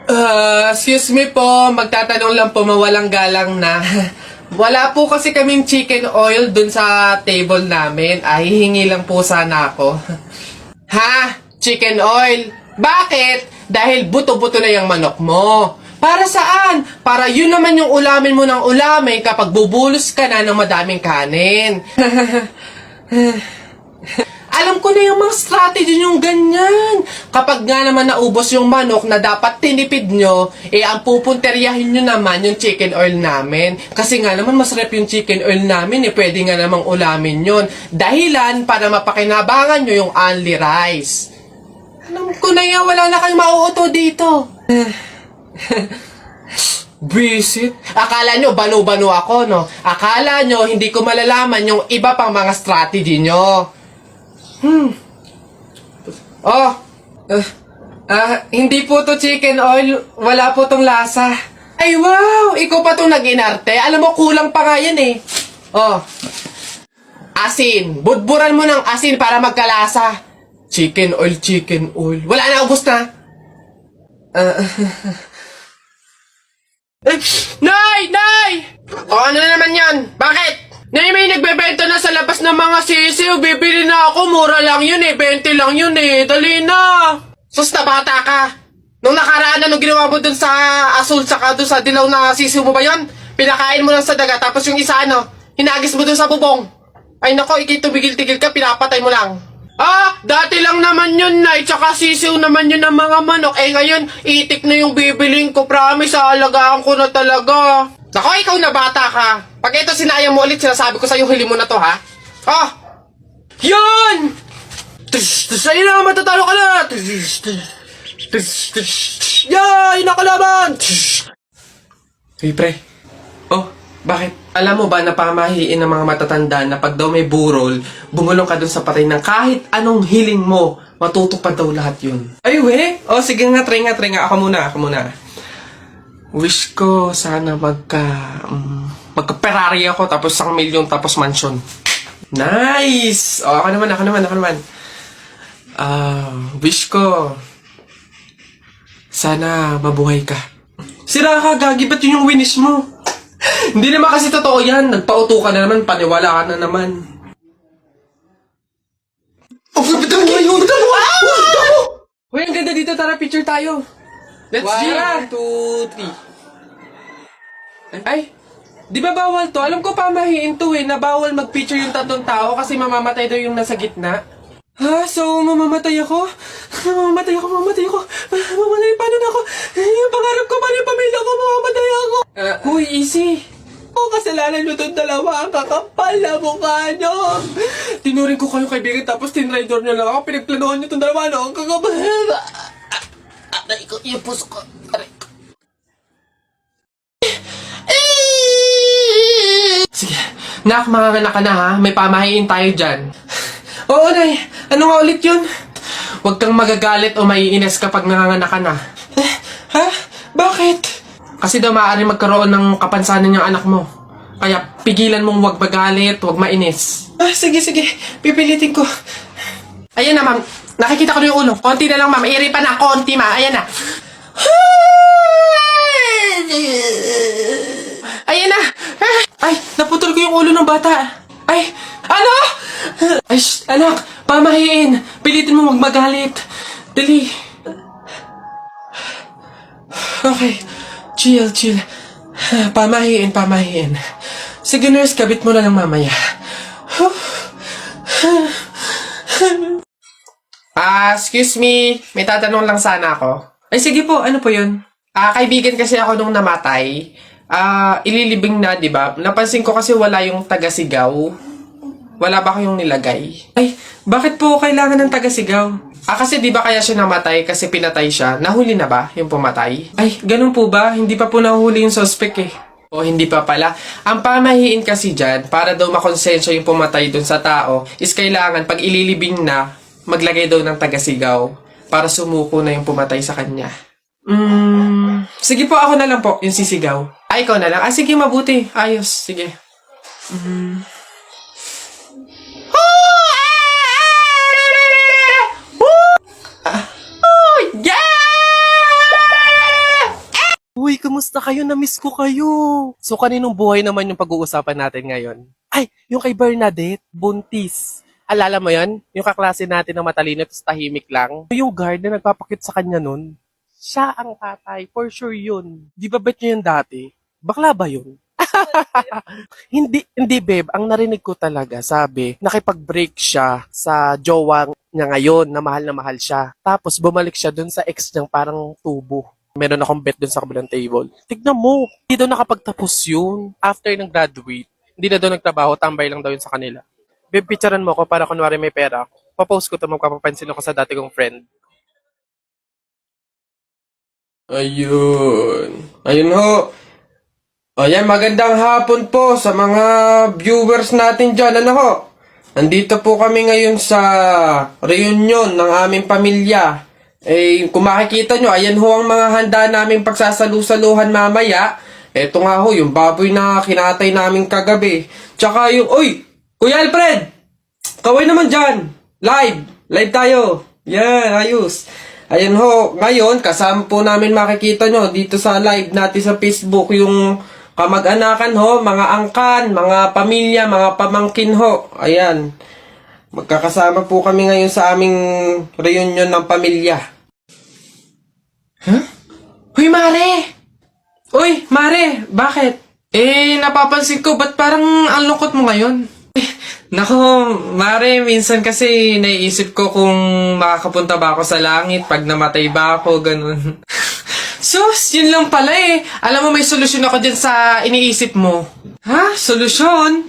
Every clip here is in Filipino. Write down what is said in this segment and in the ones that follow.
Excuse me po, magtatanong lang po, mawalang galang na. Wala po kasi kaming chicken oil dun sa table namin. Hihingi lang po sana ako. Ha? Chicken oil? Bakit? Dahil buto-buto na yung manok mo. Para saan? Para yun naman yung ulamin mo ng ulamin kapag bubulos ka na ng madaming kanin. Alam ko na yung mga strategy yung ganyan. Kapag nga naman naubos yung manok na dapat tinipid nyo, ang pupunteryahin nyo naman yung chicken oil namin. Kasi nga naman masarap yung chicken oil namin, pwede nga namang ulamin yun. Dahilan para mapakinabangan nyo yung only rice. Alam ko na yan, wala na kayong mauuto dito. Visit? Akala nyo banu-banu ako, no? Akala nyo hindi ko malalaman yung iba pang mga strategy nyo. Hindi po to chicken oil. Wala po tong lasa. Ay, wow! Ikaw pa tong nag-inarte. Alam mo, kulang pa nga yan eh. Asin. Budburan mo ng asin para magkalasa. Chicken oil, chicken oil. Wala na, ubos na. Nay! Nay! Ano na naman yan? Bakit? Nay, may nagbebenta na sa labas ng mga sisiw. Bibili na ako. Mura lang yun 20 lang yun Dali na. Sus, na bata ka. Nung nakaraan na, nung ginawa mo dun sa asul, saka dun sa dilaw na sisiw mo ba yun? Pinakain mo lang sa daga, tapos yung isa hinagis mo dun sa bubong. Ay nako, ikitumigil-tigil ka, pinapatay mo lang. Dati lang naman yun, Nay. Tsaka sisiw naman yun ng mga manok. Ngayon, itik na yung bibiling ko. Promise, aalagaan ko na talaga. Nako, ikaw na bata ka. Pag ito sinayang mo ulit, sinasabi ko sa'yo, huli mo na to, ha? Yun! Sa'yo na, matatalo ka na! Yay! Nakalaban! Hey, pre. Bakit? Alam mo ba na pamahiin ng mga matatanda na pag daw may burol, bumulong ka dun sa patay ng kahit anong hiling mo, matutupad daw lahat yun. Ay, we? Sige nga, try nga. Ako muna. Wish ko sana magka-Ferrari ako, tapos 1 milyon, tapos mansion. Nice! Ako naman. Wish ko sana mabuhay ka. Sira ka, gagi, ba't yun yung winish mo? Hindi naman kasi totoo yan. Nagpauto ka na naman, paniwala ka na naman. Bitawan mo! Uy, ang ganda dito, tara, picture tayo. Let's go! 1, 2, 3. Ay, di ba bawal to? Alam ko pamahiin to na bawal mag-picture yung tatlong tao kasi mamamatay daw yung nasa gitna. So mamamatay ako? Mamamatay, paano na ako? Yung pangarap ko, paano yung pamilya ko, mamamatay ako? Uy, easy. Kasalanan nyo itong dalawa, ang kakapal na mukha nyo. Tinuring ko kayo kaibigan, tapos tinraidor nyo lang ako, pinagplanuhan nyo itong dalawa, ang kakapal. Aray ko, yung puso ko. Aray ko. Sige, nak, makakanak ka na ha, may pamahiin tayo dyan. Oo, Nay. Ano nga ulit yun? Huwag kang magagalit o maiinis kapag nanganganak ka na. Ha? Bakit? Kasi daw maaari magkaroon ng kapansanan yung anak mo. Kaya pigilan mong huwag magalit, huwag mainis. Sige. Pipilitin ko. Ayan na, ma'am. Nakikita ko na yung ulo. Konti na lang, ma'am. Iri pa na. Konti, ma. Ayan na. Ayan na. Ay, naputol ko yung ulo ng bata. Ay, ano? Ay, anak, pamahiin. Pilitin mo huwag magalit. Dali. Okay. Chill. Pamahiin. Sige, nurse, kabit mo na lang mamaya. Excuse me. May tatanong lang sana ako. Ay, sige po. Ano po yun? Kaibigan kasi ako nung namatay. Ililibing na, di ba? Napansin ko kasi wala yung taga-sigaw. Wala ba kayong nilagay? Ay, bakit po kailangan ng taga-sigaw? Kasi di ba kaya siya namatay kasi pinatay siya? Nahuli na ba yung pumatay? Ay, ganun po ba? Hindi pa po nahuli yung suspect O hindi pa pala. Ang pamahiin kasi dyan, para daw makonsensya yung pumatay dun sa tao, is kailangan pag ililibing na, maglagay daw ng taga-sigaw para sumuko na yung pumatay sa kanya. Sige po, ako na lang po, yung sisigaw. Ay, ikaw na lang. Sige, mabuti. Ayos, sige. Kamusta kayo? Na-miss ko kayo. So, kaninong buhay naman yung pag-uusapan natin ngayon? Ay, yung kay Bernadette, buntis. Alala mo yan? Yung kaklase natin na matalino tapos tahimik lang. Yung guard na nagpapakit sa kanya nun, siya ang tatay. For sure yun. Di ba bet niyo yun dati? Bakla ba yun? Hindi babe. Ang narinig ko talaga, sabi, nakipag-break siya sa jowa niya ngayon na mahal siya. Tapos bumalik siya dun sa ex niyang parang tubo. Meron akong bet dun sa kabilang table. Tignan mo, hindi daw nakapagtapos yun. After ng graduate, hindi na daw nagtrabaho, tambay lang daw yun sa kanila. Babe, picturean mo ko para kunwari may pera. Papost ko to, magpapapansin ako sa dati kong friend. Ayun. Ayun ho. Ayan, magandang hapon po sa mga viewers natin dyan. Ano ho? Nandito po kami ngayon sa reunion ng aming pamilya. Eh, kung makikita nyo, ayan ho ang mga handa namin pagsasalu-saluhan mamaya. Eto nga ho, yung baboy na kinatay namin kagabi. Tsaka yung, uy! Kuya Alfred! Kaway naman dyan! Live tayo! Yan, ayos! Ayan ho, ngayon, kasama po namin makikita nyo dito sa live natin sa Facebook yung kamag-anakan ho, mga angkan, mga pamilya, mga pamangkin ho. Ayan. Magkakasama po kami ngayon sa aming reunion ng pamilya. Huh? Uy, Mare! Uy, Mare! Bakit? Eh, napapansin ko, ba't parang ang lungkot mo ngayon? Nako, Mare, minsan kasi naiisip ko kung makakapunta ba ako sa langit pag namatay ba ako, ganun. Sus, yun lang pala eh. Alam mo, may solusyon ako dyan sa iniisip mo. Ha? Solusyon?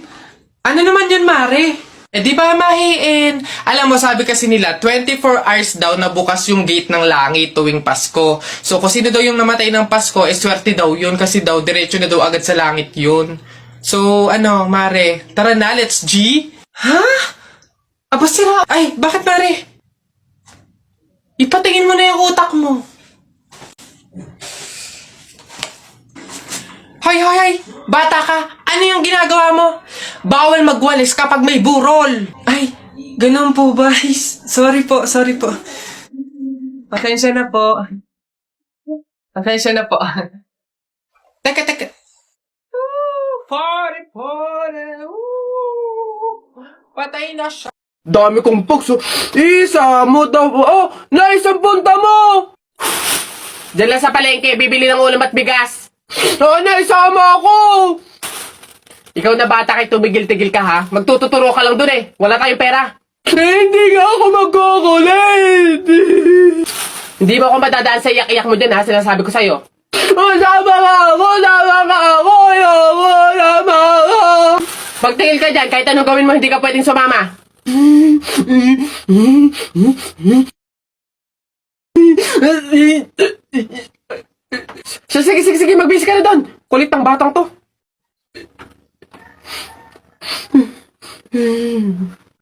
Ano naman yun, Mare? Eh, di ba mahiin? Alam mo, sabi kasi nila, 24 hours daw na bukas yung gate ng langit tuwing Pasko. So, kung sino daw yung namatay ng Pasko, eh, swerte daw yun kasi daw, diretso na daw agad sa langit yun. So, ano, Mare, tara na, let's G? Ha? Aba, sira. Ay, bakit, Mare? Ipatingin mo na yung utak mo. Hoy! Bata ka! Ano yung ginagawa mo? Bawal magwalis kapag may burol! Ay, ganun po ba? Sorry po. Pasensya na po. Teka. Party! Patay na siya. Dami kong pokso. Isa mo daw. Oh, naisang punta mo! Diyan lang sa palengke, bibili ng ulam at bigas. Naisama ako! Ikaw na bata kay tumigil-tigil ka ha. Magtututuro ka lang dun eh. Wala tayong pera. Hindi nga ako magkukulit! Hindi mo ako madadaan sa iyak-iyak mo dyan ha. Sinasabi ko sa'yo. Sama ako! Pagtingil ka dyan, kahit anong gawin mo, hindi ka pwedeng sumama. Sige, magbihis ka na doon. Kulit ng batang to.